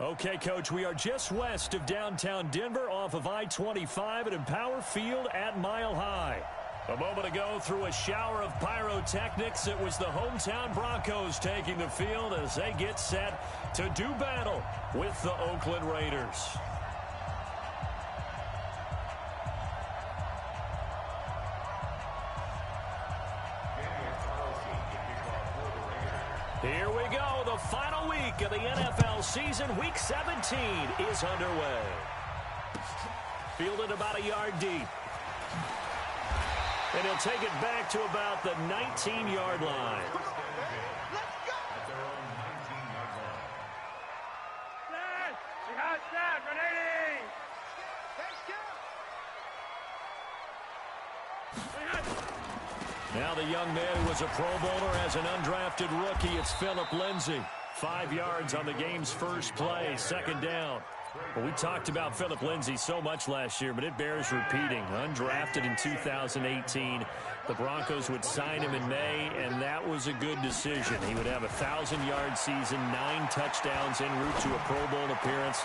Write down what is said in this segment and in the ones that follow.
Okay, Coach, we are just west of downtown Denver off of I-25 at Empower Field at Mile High. A moment ago, through a shower of pyrotechnics, it was the hometown Broncos taking the field as they get set to do battle with the Oakland Raiders. Here we go. The final week of the NFL season. Week 17 is underway. Fielded about a yard deep. And he'll take it back to about the 19-yard line. Now the young man who was a Pro Bowler as an undrafted rookie, it's Phillip Lindsay. 5 yards on the game's first play, second down. Well, we talked about Phillip Lindsay so much last year, but it bears repeating. Undrafted in 2018, the Broncos would sign him in May, and that was a good decision. He would have a 1,000-yard season, 9 touchdowns en route to a Pro Bowl appearance.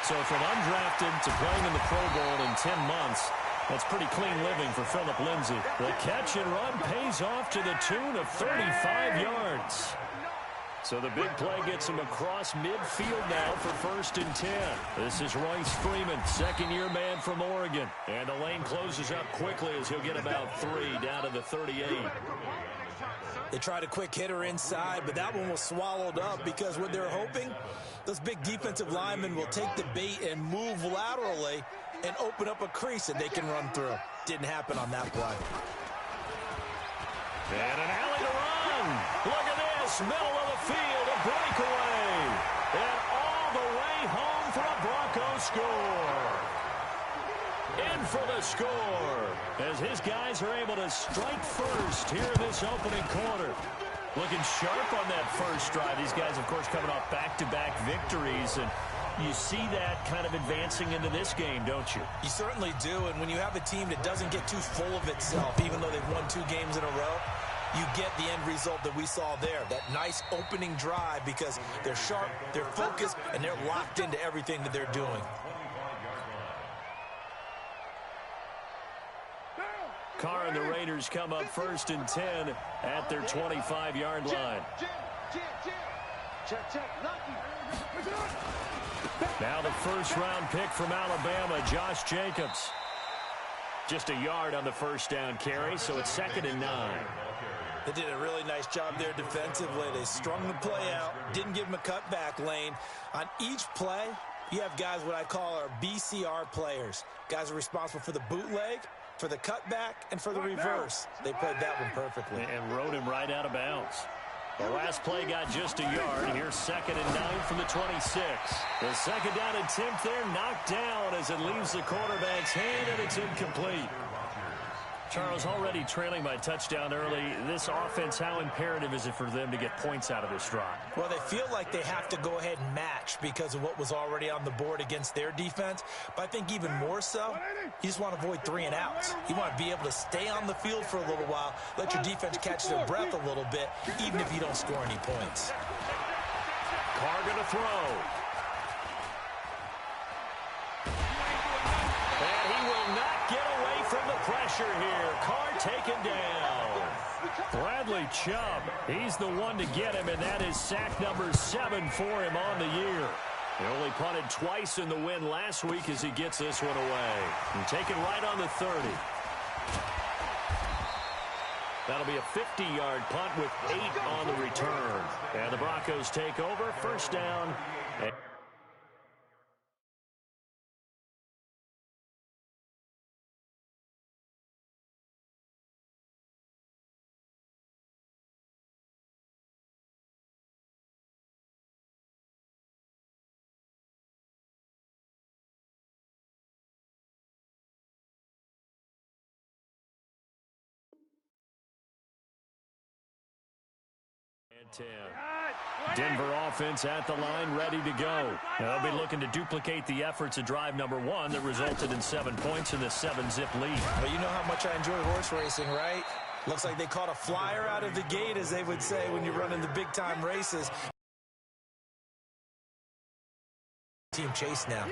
So from undrafted to playing in the Pro Bowl in 10 months, that's pretty clean living for Phillip Lindsay. The catch and run pays off to the tune of 35 yards. So the big play gets him across midfield now for 1st and 10. This is Royce Freeman, second-year man from Oregon. And the lane closes up quickly as he'll get about 3 down to the 38. They tried a quick hitter inside, but that one was swallowed up because what they're hoping, those big defensive linemen will take the bait and move laterally and open up a crease that they can run through. Didn't happen on that play. And an alley to run. Look at this, middle of the field, a breakaway. And all the way home for a Broncos score. In for the score as his guys are able to strike first here in this opening quarter. Looking sharp on that first drive. These guys, of course, coming off back-to-back victories, and you see that kind of advancing into this game, don't you? You certainly do, and when you have a team that doesn't get too full of itself, even though they've won 2 games in a row, you get the end result that we saw there, that nice opening drive, because they're sharp, they're focused, and they're locked into everything that they're doing. Carr and the Raiders come up 1st and 10 at their 25-yard line. Now the first-round pick from Alabama, Josh Jacobs. Just a yard on the first down carry, so it's 2nd and 9. They did a really nice job there defensively. They strung the play out, didn't give him a cutback lane. On each play, you have guys what I call our BCR players. Guys are responsible for the bootleg, for the cutback, and for the reverse. They played that one perfectly. And rode him right out of bounds. The last play got just a yard. Here's 2nd and 9 from the 26. The second down attempt there knocked down as it leaves the quarterback's hand, and it's incomplete. Charles, already trailing by touchdown early. This offense, how imperative is it for them to get points out of this drive? Well, they feel like they have to go ahead and match because of what was already on the board against their defense. But I think even more so, you just want to avoid 3 and outs. You want to be able to stay on the field for a little while, let your defense catch their breath a little bit, even if you don't score any points. Carr going to throw. And he will not get away from the pressure here. Carr taken down. Bradley Chubb, he's the one to get him, and that is sack number 7 for him on the year. He only punted twice in the win last week as he gets this one away. And taken right on the 30. That'll be a 50-yard punt with 8 on the return. And the Broncos take over, first down. And 10. Denver offense at the line, ready to go. They'll be looking to duplicate the efforts of drive number 1 that resulted in 7 points in the 7-zip lead. Well, you know how much I enjoy horse racing, right? Looks like they caught a flyer out of the gate, as they would say when you're running the big-time races. team chase now.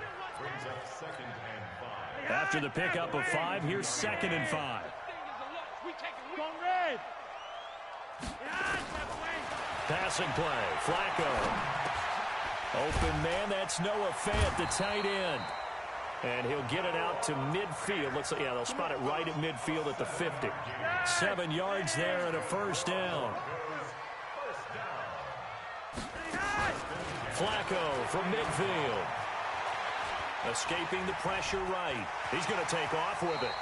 After the pickup of 5, here's 2nd and 5. Passing play, Flacco. Open man, that's Noah Fant, the tight end. And he'll get it out to midfield. Looks like, yeah, they'll spot it right at midfield at the 50. 7 yards there and a first down. Flacco from midfield. Escaping the pressure right. He's going to take off with it.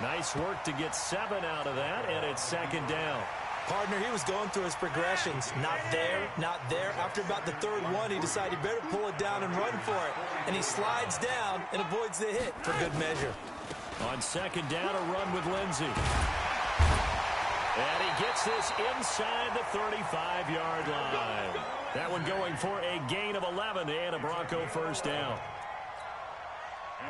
Nice work to get 7 out of that, and it's 2nd down. Partner, he was going through his progressions. Not there, not there. After about the 3rd one, he decided he better pull it down and run for it. And he slides down and avoids the hit for good measure. On 2nd down, a run with Lindsey. And he gets this inside the 35-yard line. That one going for a gain of 11 and a Bronco first down.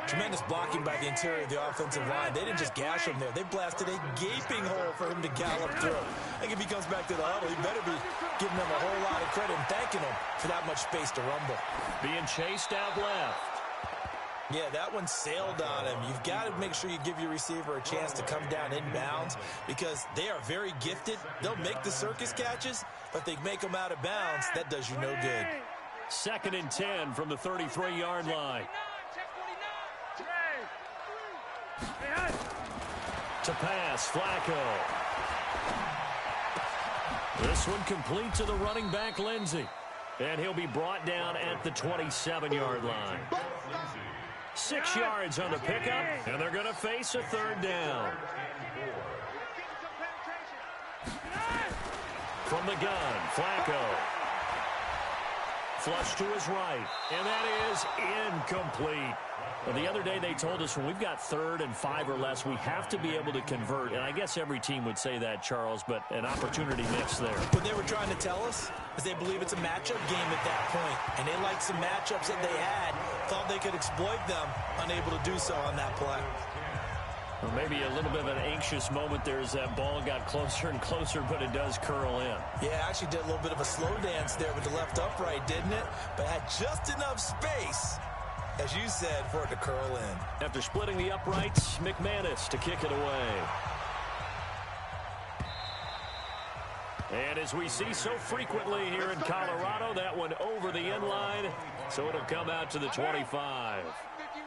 Tremendous blocking by the interior of the offensive line. They didn't just gash him there. They blasted a gaping hole for him to gallop through. I think if he comes back to the huddle, he better be giving them a whole lot of credit and thanking him for that much space to rumble. Being chased out left. Yeah, that one sailed on him. You've got to make sure you give your receiver a chance to come down inbounds because they are very gifted. They'll make the circus catches, but if they make them out of bounds, that does you no good. 2nd and 10 from the 33-yard line. To pass, Flacco. This one complete to the running back, Lindsey. And he'll be brought down at the 27-yard line. 6 yards on the pickup, and they're going to face a 3rd down. From the gun, Flacco. Flush to his right, and that is incomplete. Well, the other day they told us when we've got 3rd and 5 or less, we have to be able to convert. And I guess every team would say that, Charles, but an opportunity missed there. What they were trying to tell us is they believe it's a matchup game at that point. And they liked some matchups that they had, thought they could exploit them, unable to do so on that play. Or maybe a little bit of an anxious moment there as that ball got closer and closer, but it does curl in. Yeah, actually did a little bit of a slow dance there with the left upright, didn't it? But had just enough space, as you said, for it to curl in. After splitting the uprights, McManus to kick it away. And as we see so frequently here in Colorado, that one over the end line, so it'll come out to the 25.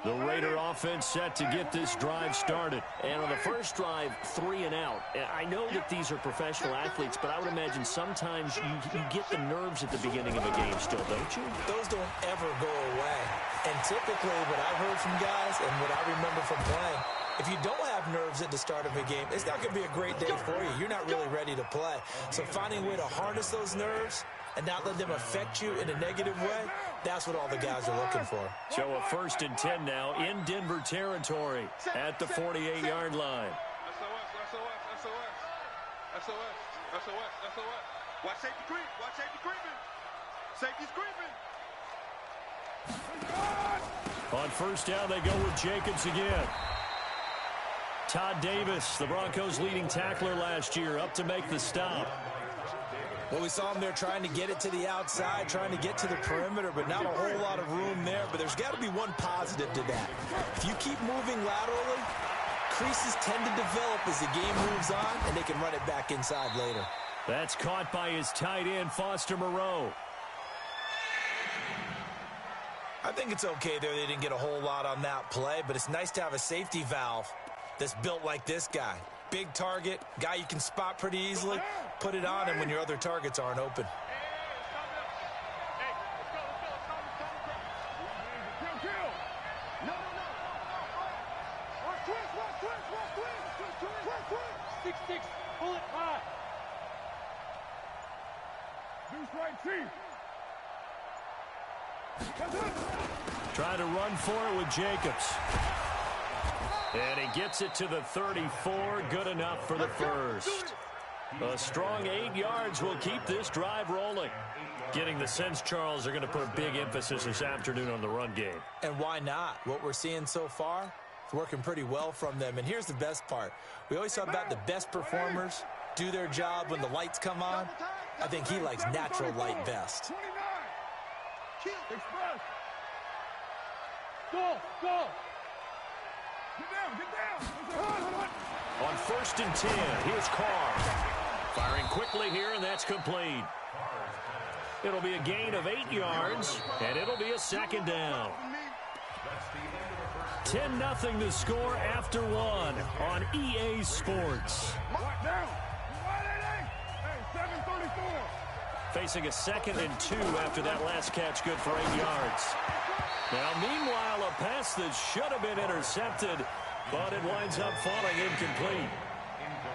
The Raider offense set to get this drive started. And on the first drive, 3 and out. I know that these are professional athletes, but I would imagine sometimes you get the nerves at the beginning of a game still, don't you? Those don't ever go away. And typically what I've heard from guys and what I remember from playing, if you don't have nerves at the start of a game, it's not going to be a great day for you. You're not really ready to play. So finding a way to harness those nerves and not let them affect you in a negative way, that's what all the guys are looking for. So a 1st and 10 now in Denver territory at the 48-yard line. SOS. Watch safety creep. Watch safety creeping. Safety's creeping. On 1st down, they go with Jacobs again. Todd Davis, the Broncos' leading tackler last year, up to make the stop. Well, we saw him there trying to get it to the outside, trying to get to the perimeter, but not a whole lot of room there. But there's got to be one positive to that. If you keep moving laterally, creases tend to develop as the game moves on, and they can run it back inside later. That's caught by his tight end, Foster Moreau. I think it's okay there. They didn't get a whole lot on that play, but it's nice to have a safety valve that's built like this guy. Big target, guy you can spot pretty easily. Put it on him when your other targets aren't open. Pull it high. Trying to run for it with Jacobs. And he gets it to the 34. Good enough for the first. A strong 8 yards will keep this drive rolling. Getting the sense, Charles, they're going to put a big emphasis this afternoon on the run game. And why not? What we're seeing so far is working pretty well from them. And here's the best part. We always talk about the best performers do their job when the lights come on. I think he likes natural light best. Go. Get down. On 1st and 10, here's Carr. Firing quickly here, and that's complete. It'll be a gain of 8 yards, and it'll be a 2nd down. 10-0 to score after 1 on EA Sports. Facing a 2nd and 2 after that last catch, good for 8 yards. Now, meanwhile, a pass that should have been intercepted, but it winds up falling incomplete.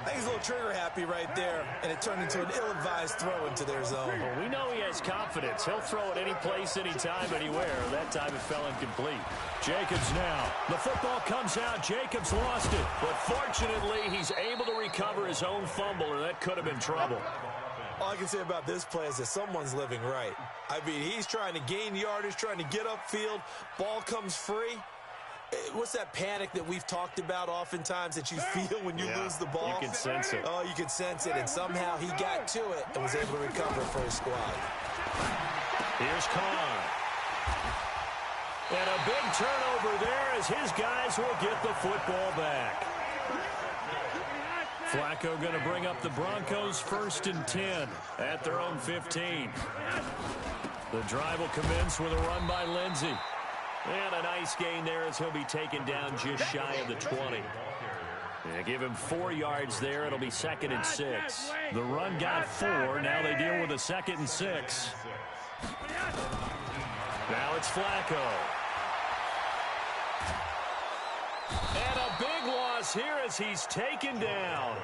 I think he's a little trigger happy right there, and it turned into an ill-advised throw into their zone. Well, we know he has confidence. He'll throw it any place, anytime, anywhere. That time it fell incomplete. Jacobs now. The football comes out. Jacobs lost it. But fortunately, he's able to recover his own fumble, or that could have been trouble. All I can say about this play is that someone's living right. I mean, he's trying to gain yardage, trying to get upfield. Ball comes free. What's that panic that we've talked about oftentimes that you feel when you lose the ball? You can sense it. Oh, you can sense it. And somehow he got to it and was able to recover for his squad. Here's Carr. And a big turnover there as his guys will get the football back. Flacco going to bring up the Broncos 1st and 10 at their own 15. The drive will commence with a run by Lindsey. And a nice gain there as he'll be taken down just shy of the 20. They give him 4 yards there. It'll be 2nd and 6. The run got 4. Now they deal with a 2nd and 6. Now it's Flacco. And a big loss here as he's taken down.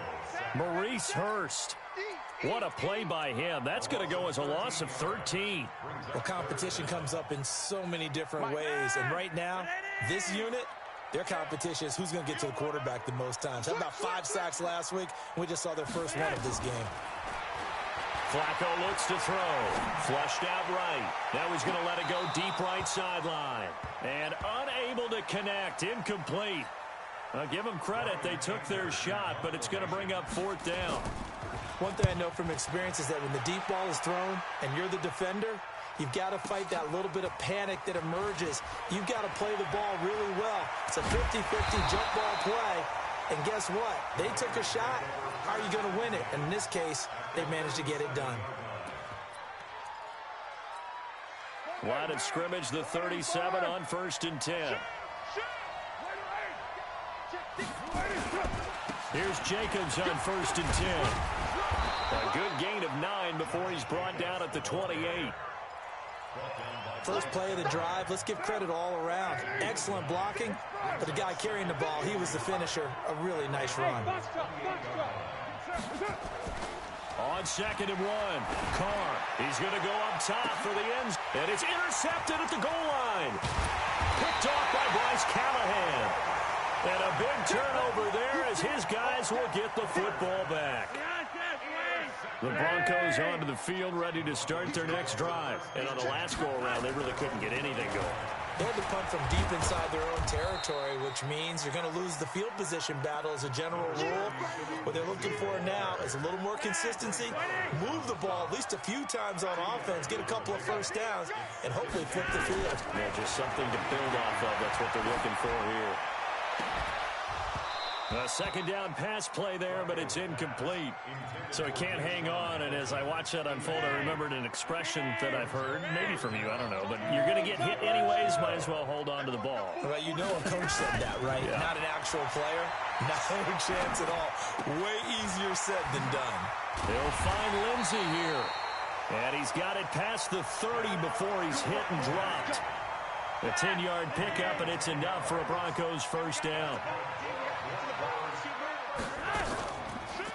Maurice Hurst. What a play by him. That's going to go as a loss of 13. Well, competition comes up in so many different ways. And right now, this unit, their competition is who's going to get to the quarterback the most times. How about 5 sacks last week? We just saw their first one of this game. Flacco looks to throw. Flushed out right. Now he's going to let it go deep right sideline. And unable to connect. Incomplete. Give them credit. They took their shot, but it's going to bring up 4th down. One thing I know from experience is that when the deep ball is thrown and you're the defender, you've got to fight that little bit of panic that emerges. You've got to play the ball really well. It's a 50-50 jump ball play. And guess what? They took a shot. How are you going to win it? And in this case, they managed to get it done. Line of scrimmage, the 37 on 1st and 10. Here's Jacobs on 1st and 10. A good gain of 9 before he's brought down at the 28. First play of the drive. Let's give credit all around. Excellent blocking. But the guy carrying the ball, he was the finisher. A really nice run. On 2nd and 1, Carr. He's going to go up top for the ends. And it's intercepted at the goal line. Picked off by Bryce Callahan. And a big turnover there as his guys will get the football back. The Broncos onto the field ready to start their next drive. And on the last go-around, they really couldn't get anything going. They had to punt from deep inside their own territory, which means you're going to lose the field position battle as a general rule. What they're looking for now is a little more consistency, move the ball at least a few times on offense, get a couple of first downs, and hopefully flip the field. Yeah, just something to build off of. That's what they're looking for here. A 2nd down pass play there, but it's incomplete. So he can't hang on, and as I watch that unfold, I remembered an expression that I've heard, maybe from you, I don't know, but you're going to get hit anyways, might as well hold on to the ball. Well, you know a coach said that, right? Yeah. Not an actual player. No chance at all. Way easier said than done. They'll find Lindsey here. And he's got it past the 30 before he's hit and dropped. A 10-yard pickup, and it's enough for a Broncos 1st down.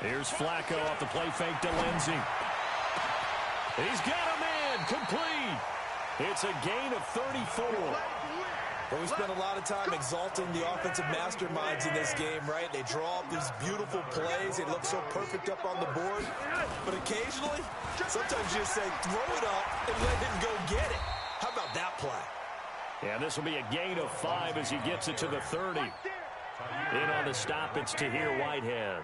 Here's Flacco off the play fake to Lindsey. He's got a man, complete. It's a gain of 34. But we spent a lot of time exalting the offensive masterminds in this game, right? They draw up these beautiful plays. They look so perfect up on the board. But occasionally, sometimes you just say, throw it up and let him go get it. How about that play? Yeah, this will be a gain of 5 as he gets it to the 30. In on the stop, it's Tahir Whitehead.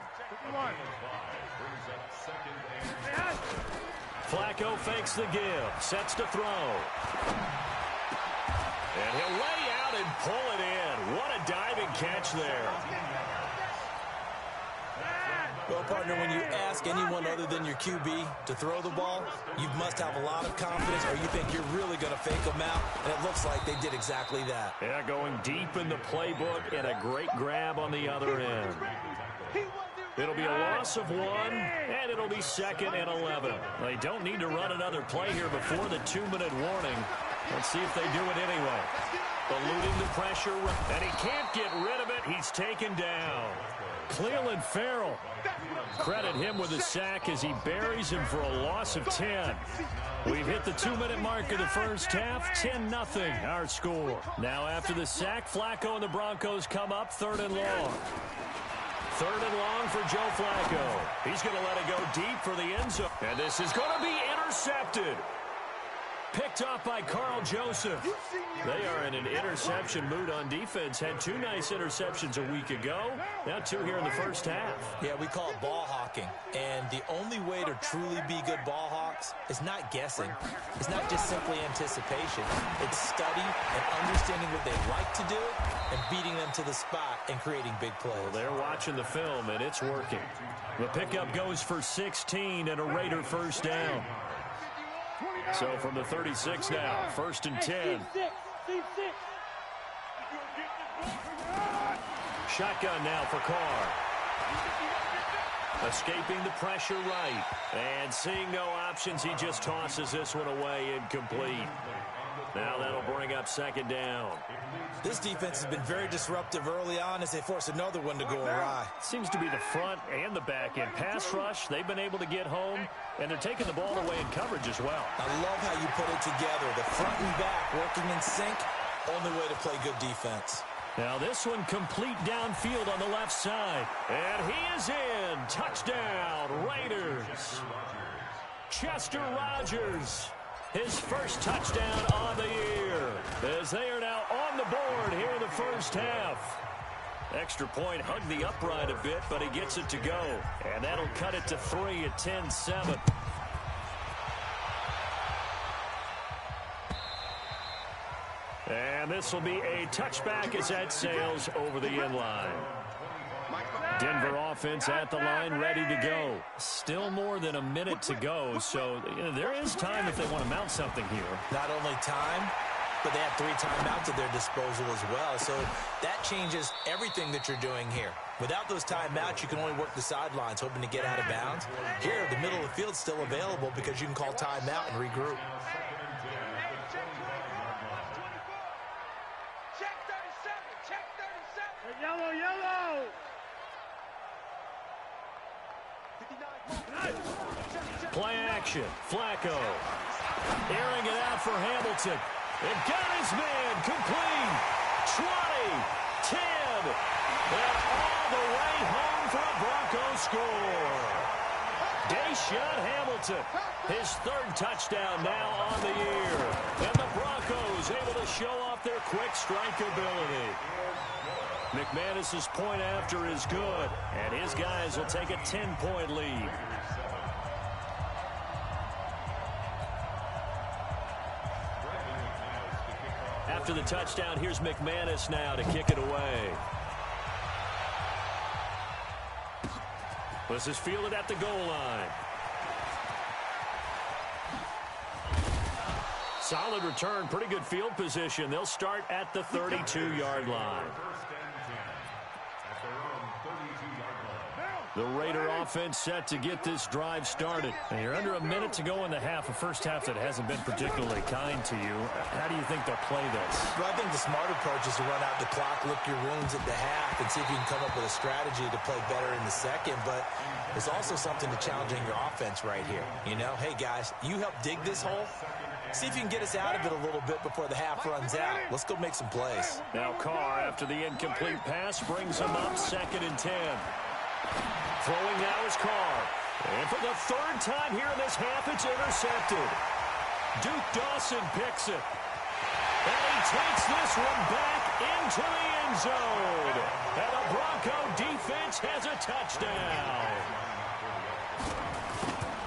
Flacco fakes the give, sets to throw. And he'll lay out and pull catch there. Well, partner, when you ask anyone other than your QB to throw the ball, you must have a lot of confidence, or you think you're really going to fake them out, and it looks like they did exactly that. Yeah, going deep in the playbook and a great grab on the other end. It'll be a loss of 1, and it'll be 2nd and 11. They don't need to run another play here before the 2-minute warning. Let's see if they do it anyway. Eluding the pressure, and he can't get rid of it. He's taken down. Cleveland Farrell. Credit him with a sack as he buries him for a loss of 10. We've hit the 2-minute mark of the first half. 10-0 our score. Now after the sack, Flacco and the Broncos come up 3rd and long. 3rd and long for Joe Flacco. He's going to let it go deep for the end zone. And this is going to be intercepted. Picked off by Carl Joseph. They are in an interception mood on defense. Had 2 nice interceptions a week ago. Now 2 here in the first half. Yeah, we call it ball hawking. And the only way to truly be good ball hawks is not guessing. It's not just simply anticipation. It's study and understanding what they like to do and beating them to the spot and creating big plays. Well, they're watching the film, and it's working. The pickup goes for 16 and a Raider first down. So from the 36 now, 1st and 10. Shotgun now for Carr. Escaping the pressure right. And seeing no options, he just tosses this one away incomplete. Now that'll bring up 2nd down. This defense has been very disruptive early on as they force another one to go awry. Seems to be the front and the back end. Pass rush, they've been able to get home, and they're taking the ball away in coverage as well. I love how you put it together. The front and back working in sync, only way to play good defense. Now this one complete downfield on the left side. And he is in. Touchdown, Raiders. Chester Rogers. His first touchdown on the year, as they are now on the board here in the first half. Extra point hugged the upright a bit, but he gets it to go. And that'll cut it to 3 at 10-7. And this will be a touchback as that sails over the end line. Denver offense at the line, ready to go. Still more than a minute to go, so there is time if they want to mount something here. Not only time, but they have 3 timeouts at their disposal as well, so that changes everything that you're doing here. Without those timeouts, you can only work the sidelines, hoping to get out of bounds. Here, the middle of the field's still available because you can call timeout and regroup. Check 37, check 37. Yellow, yellow. Play action. Flacco. Airing it out for Hamilton. It got his man. Complete. 20, 10. And all the way home for a Broncos score. Deshaun Hamilton. His 3rd touchdown now on the year. And the Broncos able to show off their quick strike ability. McManus's point after is good, and his guys will take a 10-point lead. After the touchdown, here's McManus now to kick it away. This is fielded at the goal line. Solid return, pretty good field position. They'll start at the 32-yard line. The Raider offense set to get this drive started. And you're under a minute to go in the half, a first half that hasn't been particularly kind to you. How do you think they'll play this? Well, I think the smart approach is to run out the clock, lick your wounds at the half, and see if you can come up with a strategy to play better in the second. But there's also something to challenging your offense right here. You know, hey, guys, you help dig this hole. See if you can get us out of it a little bit before the half runs out. Let's go make some plays. Now Carr, after the incomplete pass, brings him up 2nd and 10. Throwing now is Carr. And for the 3rd time here in this half, it's intercepted. Duke Dawson picks it. And he takes this one back into the end zone. And the Bronco defense has a touchdown.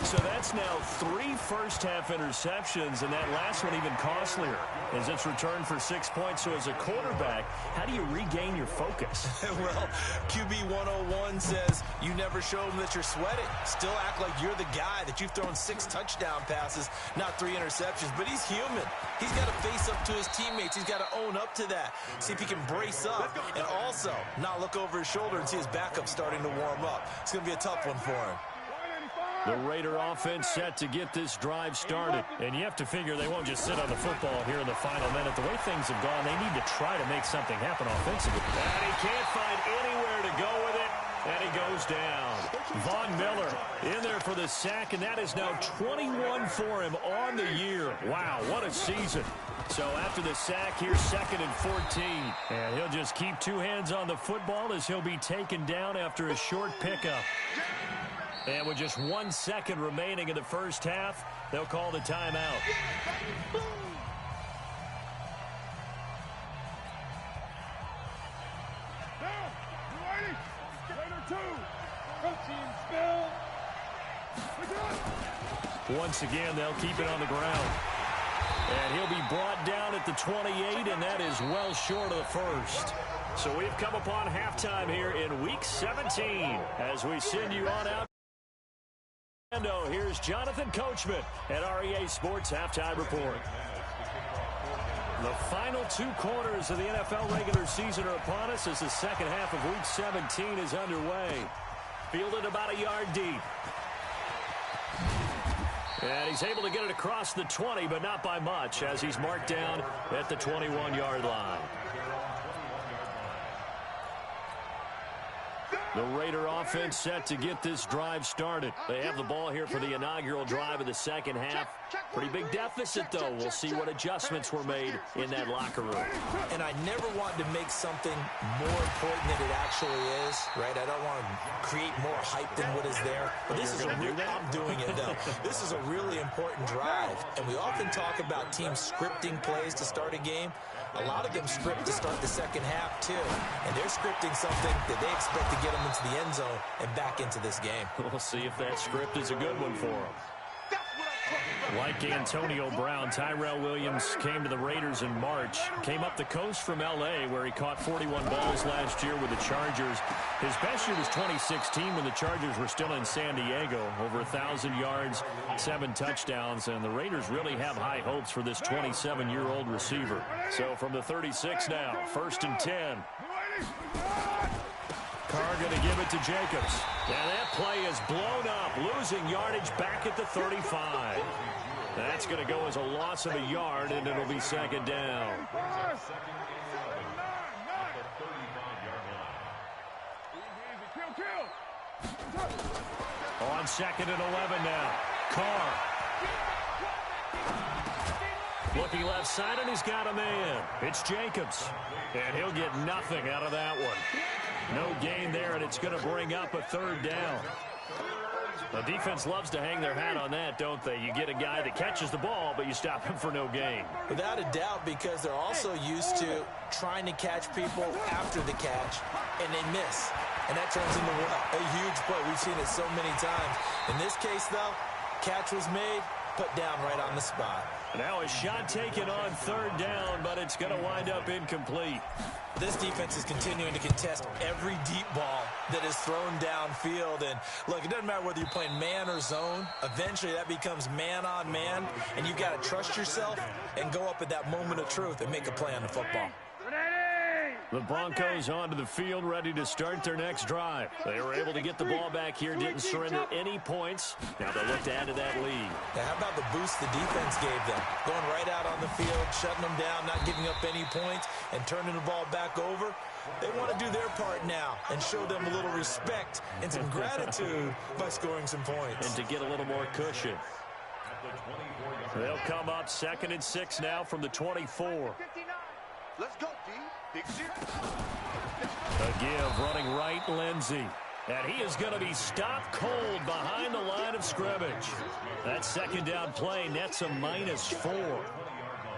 So that's now 3 first-half interceptions, and that last one even costlier as it's returned for 6 points. So as a quarterback, how do you regain your focus? Well, QB 101 says you never show them that you're sweating. Still act like you're the guy that you've thrown 6 touchdown passes, not 3 interceptions. But he's human. He's got to face up to his teammates. He's got to own up to that. See if he can brace up and also not look over his shoulder and see his backup starting to warm up. It's going to be a tough one for him. The Raider offense set to get this drive started. And you have to figure they won't just sit on the football here in the final minute. The way things have gone, they need to try to make something happen offensively. And he can't find anywhere to go with it. And he goes down. Von Miller in there for the sack, and that is now 21 for him on the year. Wow, what a season. So after the sack, here's 2nd and 14. And he'll just keep 2 hands on the football as he'll be taken down after a short pickup. And with just 1 second remaining in the first half, they'll call the timeout. Once again, they'll keep it on the ground. And he'll be brought down at the 28, and that is well short of the first. So we've come upon halftime here in Week 17 as we send you on out. Here's Jonathan Coachman at REA Sports Halftime Report. The final 2 quarters of the NFL regular season are upon us as the second half of Week 17 is underway. Fielded about a yard deep. And he's able to get it across the 20, but not by much, as he's marked down at the 21-yard line. The Raider offense set to get this drive started. They have the ball here for the inaugural drive of the second half. Pretty big deficit, though. We'll see what adjustments were made in that locker room. And I never want to make something more important than it actually is, right? I don't want to create more hype than what is there. But this is I'm doing it, though. This is a really important drive. And we often talk about teams scripting plays to start a game. A lot of them script to start the second half, too. And they're scripting something that they expect to get them into the end zone and back into this game. We'll see if that script is a good one for them. Like Antonio Brown, Tyrell Williams came to the Raiders in March. Came up the coast from L.A., where he caught 41 balls last year with the Chargers. His best year was 2016 when the Chargers were still in San Diego. Over 1,000 yards, 7 touchdowns, and the Raiders really have high hopes for this 27-year-old receiver. So from the 36 now, 1st and 10. Carr going to give it to Jacobs. And that play is blown up, losing yardage back at the 35. That's going to go as a loss of a yard, and it'll be 2nd down. On 2nd and 11 now. Carr. Looking left side, and he's got a man. It's Jacobs. And he'll get nothing out of that one. No gain there, and it's going to bring up a 3rd down. The defense loves to hang their hat on that, don't they? You get a guy that catches the ball, but you stop him for no gain. Without a doubt, because they're also used to trying to catch people after the catch, and they miss. And that turns into a huge play. We've seen it so many times. In this case, though, catch was made, put down right on the spot. Now a shot taken on 3rd down, but it's going to wind up incomplete. This defense is continuing to contest every deep ball that is thrown downfield. And, look, it doesn't matter whether you're playing man or zone. Eventually, that becomes man-on-man, and you've got to trust yourself and go up at that moment of truth and make a play on the football. The Broncos onto the field, ready to start their next drive. They were able to get the ball back here, didn't surrender any points. Now they'll look to add to that lead. Now, how about the boost the defense gave them? Going right out on the field, shutting them down, not giving up any points, and turning the ball back over. They want to do their part now and show them a little respect and some gratitude by scoring some points. And to get a little more cushion. They'll come up 2nd and 6 now from the 24. Let's go, D. A give, running right, Lindsey. And he is going to be stopped cold behind the line of scrimmage. That 2nd down play nets a -4.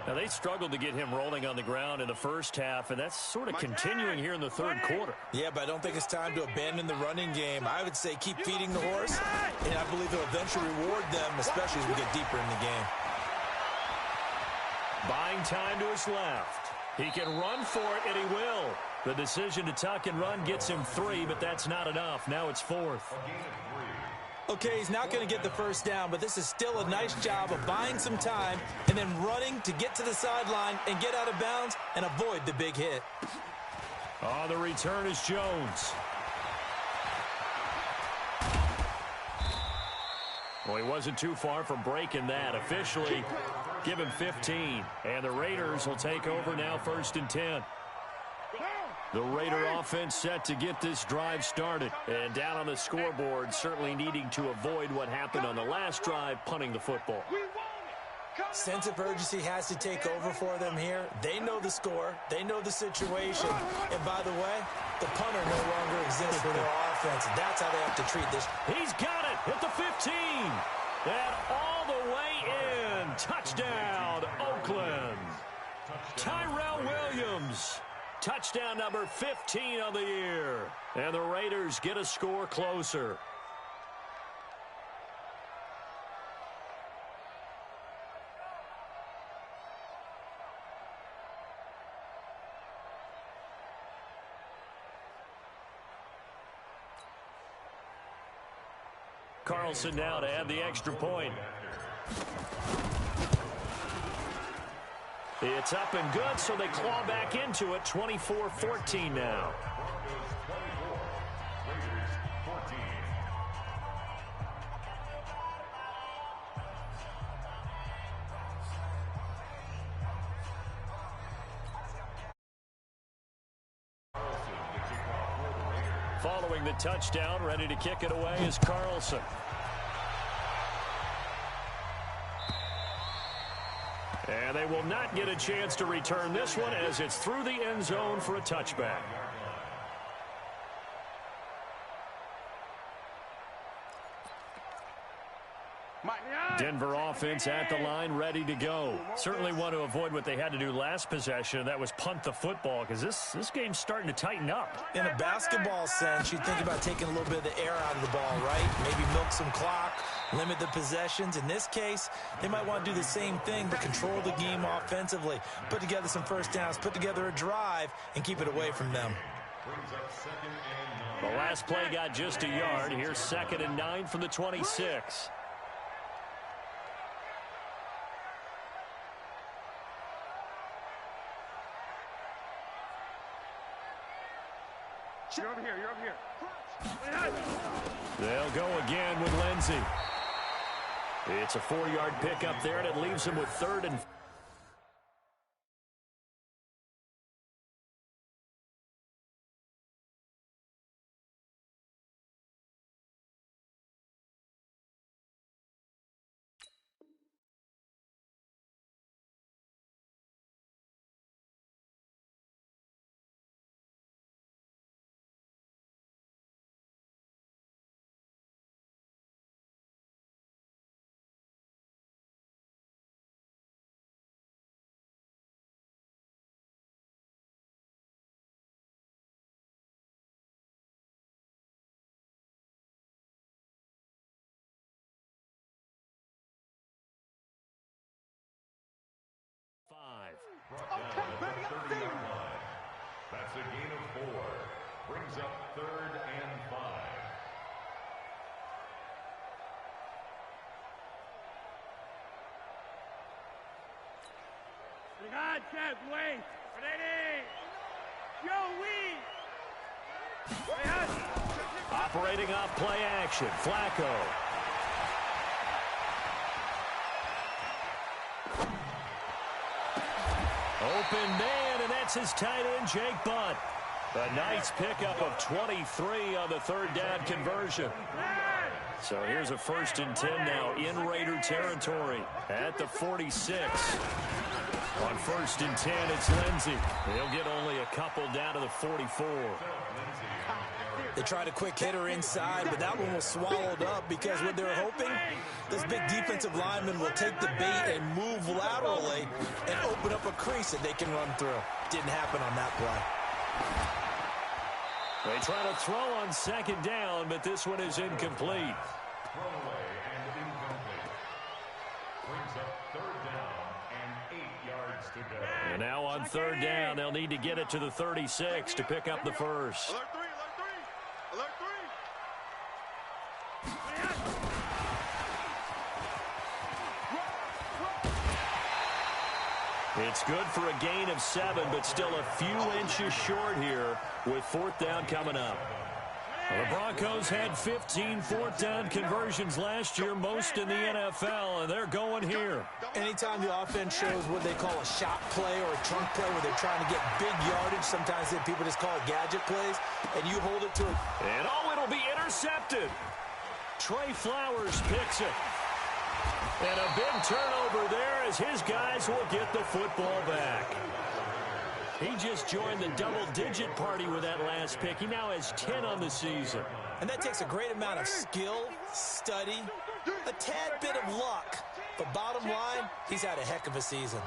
Now, they struggled to get him rolling on the ground in the first half, and that's sort of continuing here in the third quarter. Yeah, but I don't think it's time to abandon the running game. I would say keep feeding the horse, and I believe he'll eventually reward them, especially as we get deeper in the game. Buying time to his left. He can run for it, and he will. The decision to tuck and run gets him 3, but that's not enough. Now it's 4th. Okay, he's not going to get the first down, but this is still a nice job of buying some time and then running to get to the sideline and get out of bounds and avoid the big hit. On the return is Jones. Well, he wasn't too far from breaking that. Officially, give him 15. And the Raiders will take over now, 1st and 10. The Raider offense set to get this drive started. And down on the scoreboard, certainly needing to avoid what happened on the last drive, punting the football. Sense of urgency has to take over for them here. They know the score. They know the situation. And by the way, the punter no longer exists for their offense. That's how they have to treat this. He's got it at the 15. And all the way in. Touchdown, Oakland. Tyrell Williams. Touchdown number 15 on the year. And the Raiders get a score closer. Carlson now to add the extra point. It's up and good, so they claw back into it. 24-14 now. Following the touchdown, ready to kick it away is Carlson. And they will not get a chance to return this one as it's through the end zone for a touchback. Denver offense at the line, ready to go. Certainly want to avoid what they had to do last possession. That was punt the football, because this game's starting to tighten up. In a basketball sense, you think about taking a little bit of the air out of the ball, right? Maybe milk some clock, limit the possessions. In this case, they might want to do the same thing, but control the game offensively. Put together some first downs, put together a drive, and keep it away from them. The last play got just a yard. Here's 2nd and 9 from the 26. You're over here. You're over here. They'll go again with Lindsey. It's a 4-yard pickup there, and it leaves him with 3rd and 5. That's a gain of 4. Brings up 3rd and 5. God, Chad, wait. Ready. Joey. Operating off play action. Flacco. Open man, and that's his tight end, Jake Butt. A nice pickup of 23 on the 3rd down conversion. So here's a 1st and 10 now in Raider territory at the 46. On 1st and 10, it's Lindsey. He'll get only a couple down to the 44. They tried a quick hitter inside, but that one was swallowed up because what they're hoping, this big defensive lineman will take the bait and move laterally and open up a crease that they can run through. Didn't happen on that play. They try to throw on second down, but this one is incomplete. Throwaway and incomplete. Brings up third down and 8 yards to go. And now on third down, they'll need to get it to the 36 to pick up the first. Alert 3, alert 3, alert 3. It's good for a gain of 7, but still a few inches short here with fourth down coming up. Well, the Broncos had 15 fourth down conversions last year, most in the NFL, and they're going here. Anytime the offense shows what they call a shot play or a trunk play where they're trying to get big yardage, sometimes people just call it gadget plays, and you hold it to it. And it'll be intercepted. Trey Flowers picks it. And a big turnover there as his guys will get the football back. He just joined the double-digit party with that last pick. He now has 10 on the season. And that takes a great amount of skill, study, a tad bit of luck. But bottom line, he's had a heck of a season.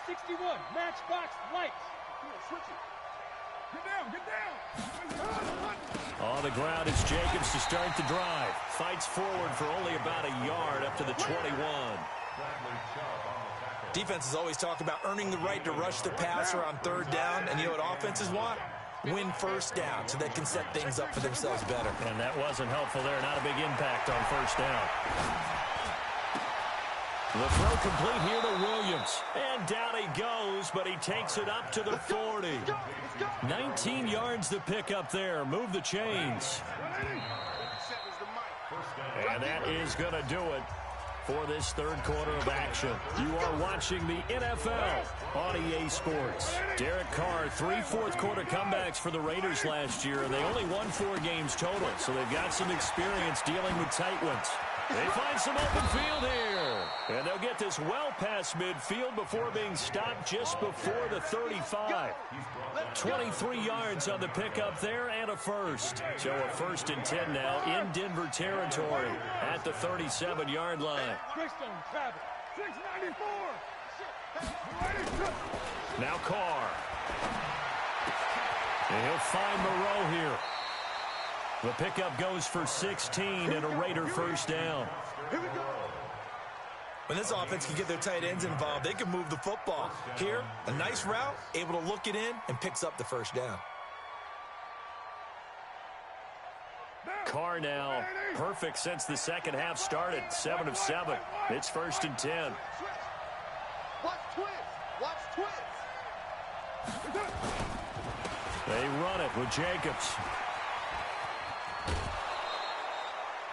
61, matchbox lights. Get down, get down. On the ground is Jacobs to start the drive. Fights forward for only about a yard up to the 21. Defenses always talk about earning the right to rush the passer on third down. And you know what offenses want? Win first down so they can set things up for themselves better. And that wasn't helpful there. Not a big impact on first down. The throw complete here to Williams. And down he goes, but he takes it up to the 40. 19 yards to pick up there. Move the chains. And that is going to do it for this third quarter of action. You are watching the NFL on EA Sports. Derek Carr, 3 fourth-quarter comebacks for the Raiders last year. They only won 4 games total, so they've got some experience dealing with tight ones. They find some open field here. And they'll get this well past midfield before being stopped just before the 35. 23 yards on the pickup there and a first. So a 1st and 10 now in Denver territory at the 37-yard line. Now Carr. And he'll find Moreau here. The pickup goes for 16 and a Raider first down. When this offense can get their tight ends involved, they can move the football. Here, a nice route, able to look it in, and picks up the first down. Carr now perfect since the second half started. 7 of 7. It's 1st and 10. Watch twist. Watch twist. They run it with Jacobs.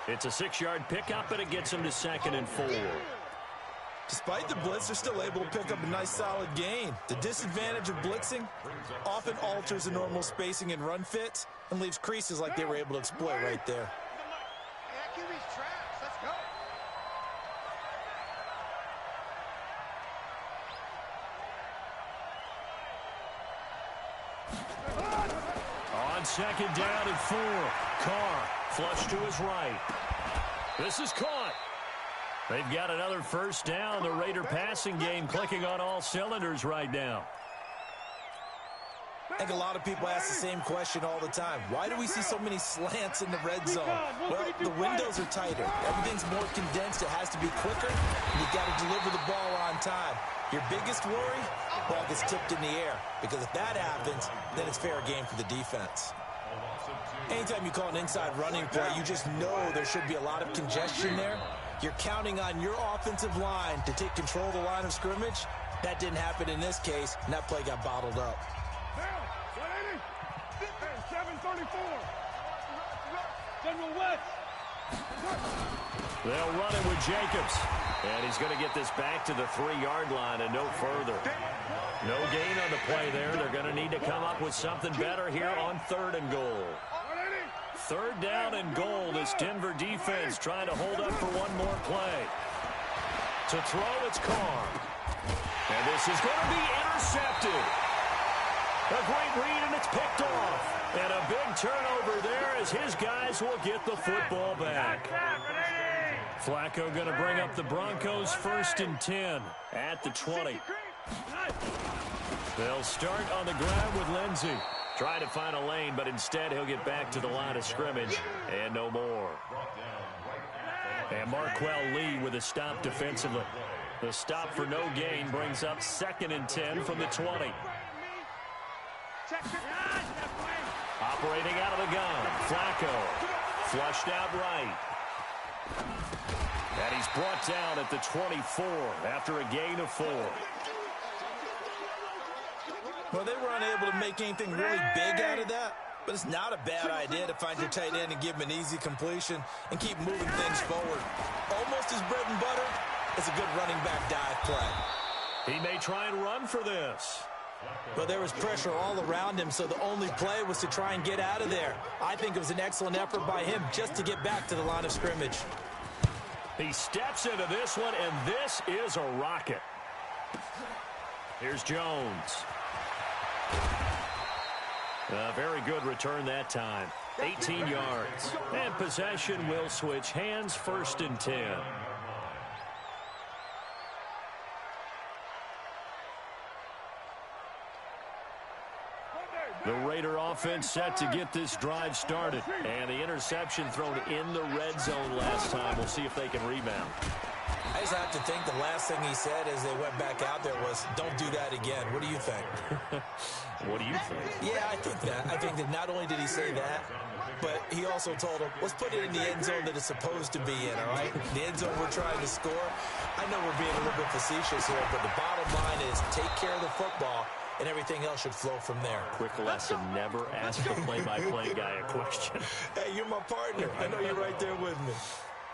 It's a 6-yard pickup, and it gets him to 2nd and 4. Despite the blitz, they're still able to pick up a nice solid gain. The disadvantage of blitzing often alters the normal spacing and run fits and leaves creases like they were able to exploit right there. On 2nd down and 4. Carr flush to his right. This is caught. They've got another first down. The Raider passing game clicking on all cylinders right now. I think a lot of people ask the same question all the time. Why do we see so many slants in the red zone? Well, the windows are tighter. Everything's more condensed. It has to be quicker. And you've got to deliver the ball on time. Your biggest worry? Ball gets tipped in the air. Because if that happens, then it's fair game for the defense. Anytime you call an inside running play, you just know there should be a lot of congestion there. You're counting on your offensive line to take control of the line of scrimmage. That didn't happen in this case, and that play got bottled up. 734. General West. They'll run it with Jacobs. And he's going to get this back to the 3-yard line and no further. No gain on the play there. They're going to need to come up with something better here on 3rd and goal. 3rd down and goal. This Denver defense trying to hold up for one more play. To throw, it's Carr. And this is going to be intercepted. A great read, and it's picked off. And a big turnover there as his guys will get the football back. Flacco going to bring up the Broncos 1st and 10 at the 20. They'll start on the ground with Lindsey. Trying to find a lane, but instead he'll get back to the line of scrimmage and no more. And Marquell Lee with a stop defensively. The stop for no gain brings up 2nd and 10 from the 20. Operating out of the gun, Flacco. Flushed out right. And he's brought down at the 24 after a gain of 4. Well, they were unable to make anything really big out of that, but it's not a bad idea to find your tight end and give him an easy completion and keep moving things forward. Almost his bread and butter is a good running back dive play. He may try and run for this. But there was pressure all around him, so the only play was to try and get out of there. I think it was an excellent effort by him just to get back to the line of scrimmage. He steps into this one, and this is a rocket. Here's Jones. A very good return that time. 18 yards. And possession will switch hands, 1st and 10. The Raider offense set to get this drive started. And the interception thrown in the red zone last time. We'll see if they can rebound. I just have to think the last thing he said as they went back out there was, don't do that again. What do you think? What do you think? Yeah, I think that. I think that not only did he say that, but he also told him, let's put it in the end zone that it's supposed to be in, all right? The end zone we're trying to score. I know we're being a little bit facetious here, but the bottom line is take care of the football, and everything else should flow from there. Quick lesson, never ask the play-by-play guy a question. Hey, you're my partner. I know you're right there with me.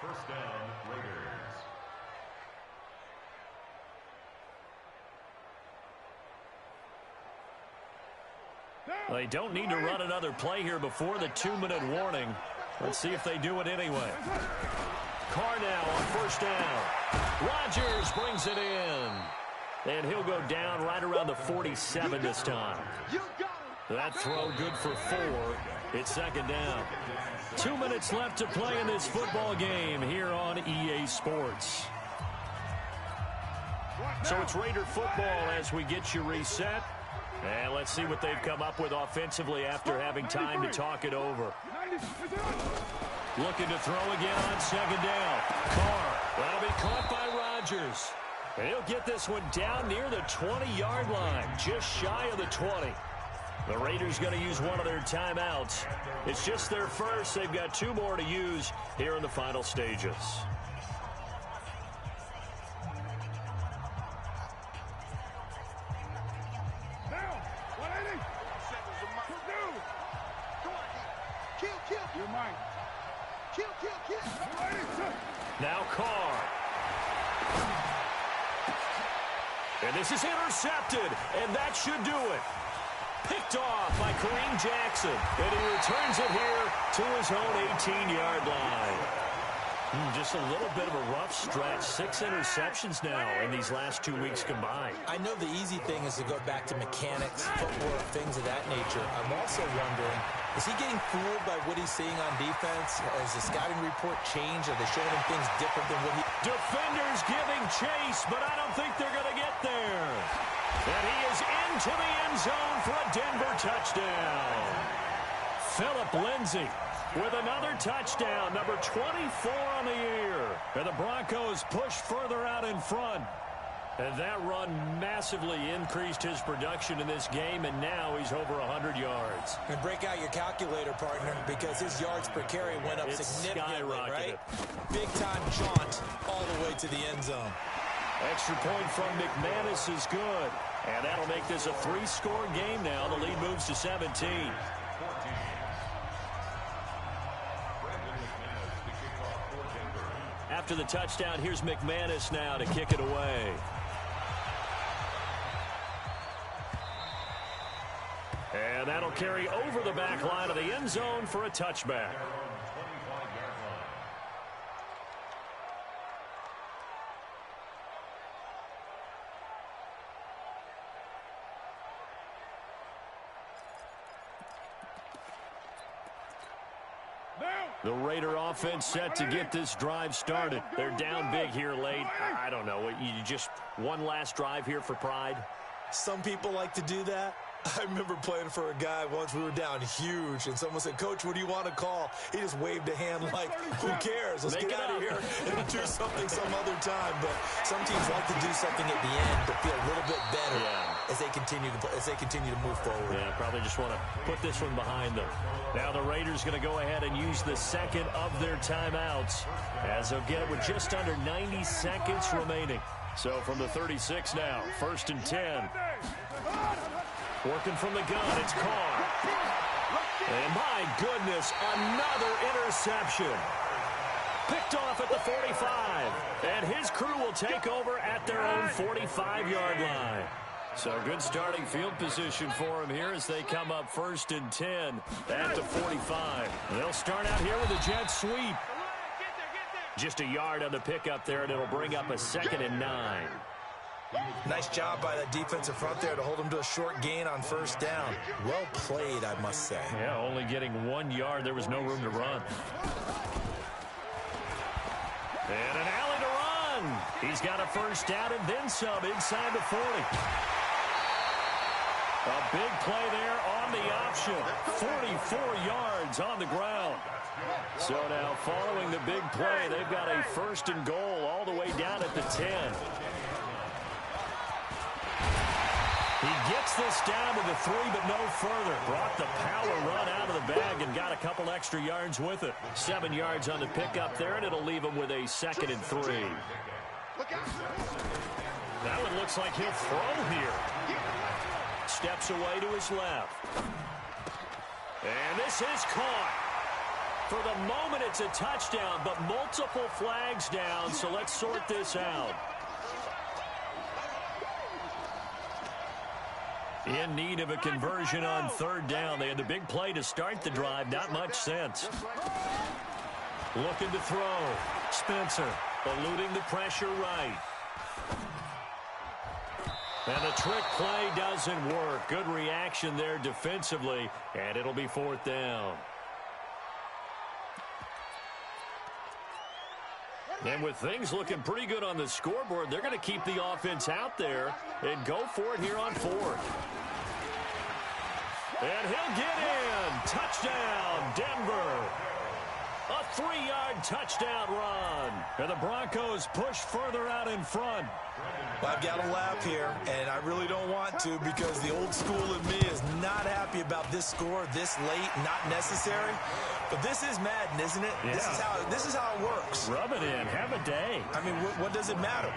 1st down, Raiders. They don't need to run another play here before the 2-minute warning. Let's see if they do it anyway. Carr now on 1st down. Rodgers brings it in. And he'll go down right around the 47 this time. That throw good for 4. It's 2nd down. 2 minutes left to play in this football game here on EA Sports. So it's Raider football as we get you reset. And let's see what they've come up with offensively after having time to talk it over. Looking to throw again on 2nd down. Carr. That'll be caught by Rodgers. And he'll get this one down near the 20-yard line, just shy of the 20. The Raiders going to use one of their timeouts. It's just their first. They've got 2 more to use here in the final stages. Now Carr. And this is intercepted, and that should do it. Picked off by Kareem Jackson, and he returns it here to his own 18-yard line. Just a little bit of a rough stretch. 6 interceptions now in these last 2 weeks combined. I know the easy thing is to go back to mechanics, footwork, things of that nature. I'm also wondering, is he getting fooled by what he's seeing on defense? Has the scouting report changed? Are they showing him things different than what he... Defenders giving chase, but I don't think they're going to get there. And he is into the end zone for a Denver touchdown. Philip Lindsay with another touchdown, number 24 on the year. And the Broncos push further out in front. And that run massively increased his production in this game, and now he's over 100 yards. And break out your calculator, partner, because his yards per carry went up significantly, right? Big-time jaunt all the way to the end zone. Extra point from McManus is good. And that'll make this a 3-score game now. The lead moves to 17. After the touchdown, here's McManus now to kick it away. And that'll carry over the back line of the end zone for a touchback. The Raider offense set to get this drive started. They're down big here late. I don't know. You just one last drive here for pride? Some people like to do that. I remember playing for a guy once. We were down huge, and someone said, "Coach, what do you want to call?" He just waved a hand like, who cares? Let's get out of here and do something some other time. But some teams like to do something at the end to feel a little bit better as they continue to move forward. Yeah, probably just want to put this one behind them. Now the Raiders going to go ahead and use the second of their timeouts as they'll get it with just under 90 seconds remaining. So from the 36 now, 1st and 10. Working from the gun, it's Carr. And my goodness, another interception. Picked off at the 45. And his crew will take over at their own 45-yard line. So good starting field position for him here as they come up 1st and 10 at the 45. They'll start out here with a jet sweep. Just a yard on the pickup there, and it'll bring up a 2nd and 9. Nice job by the defensive front there to hold him to a short gain on 1st down. Well played, I must say. Yeah, only getting 1 yard. There was no room to run. And an alley to run. He's got a 1st down and then some inside the 40. A big play there on the option. 44 yards on the ground. So now following the big play, they've got a 1st and goal all the way down at the 10. He gets this down to the 3, but no further. Brought the power run out of the bag and got a couple extra yards with it. 7 yards on the pickup there, and it'll leave him with a 2nd and 3. That one looks like he'll throw here. Steps away to his left. And this is caught. For the moment, it's a touchdown, but multiple flags down, so let's sort this out. In need of a conversion on 3rd down. They had the big play to start the drive. Not much sense. Looking to throw. Spencer eluding the pressure right. And the trick play doesn't work. Good reaction there defensively, and it'll be 4th down. And with things looking pretty good on the scoreboard, they're going to keep the offense out there and go for it here on 4th. And he'll get in. Touchdown, Denver. A 3-yard touchdown run. And the Broncos push further out in front. Well, I've got to laugh here, and I really don't want to because the old school in me is not happy about this score this late, not necessary. But this is Madden, isn't it? Yeah. This is how it works. Rub it in. Have a day. I mean, what does it matter?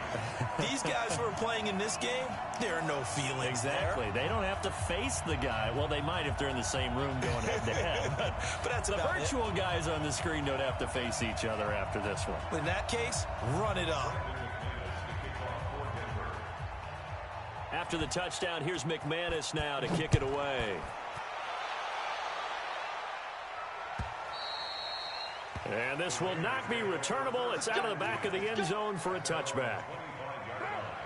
These guys who are playing in this game, there are no feelings exactly. There. They don't have to face the guy. Well, they might if they're in the same room going head-to-head. But that's the virtual guys on the screen don't have to face each other after this one. In that case, run it up. After the touchdown, here's McManus now to kick it away. And this will not be returnable. It's out of the back of the end zone for a touchback.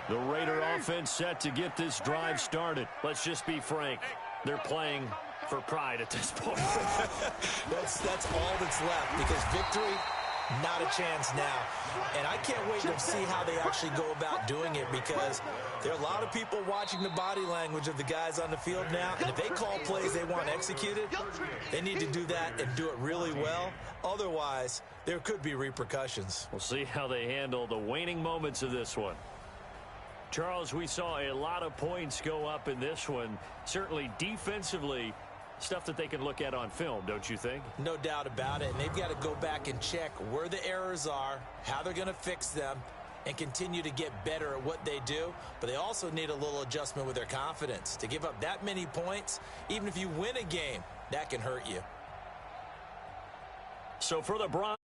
The Raider offense set to get this drive started. Let's just be frank. They're playing for pride at this point. that's all that's left because victory, not a chance now. And I can't wait to see how they actually go about doing it because there are a lot of people watching the body language of the guys on the field now. And if they call plays they want executed, they need to do that and do it really well. Otherwise, there could be repercussions. We'll see how they handle the waning moments of this one. Charles, we saw a lot of points go up in this one. Certainly defensively, stuff that they can look at on film, don't you think? No doubt about it. And they've got to go back and check where the errors are, how they're going to fix them, and continue to get better at what they do. But they also need a little adjustment with their confidence. To give up that many points, even if you win a game, that can hurt you. So for the Broncos,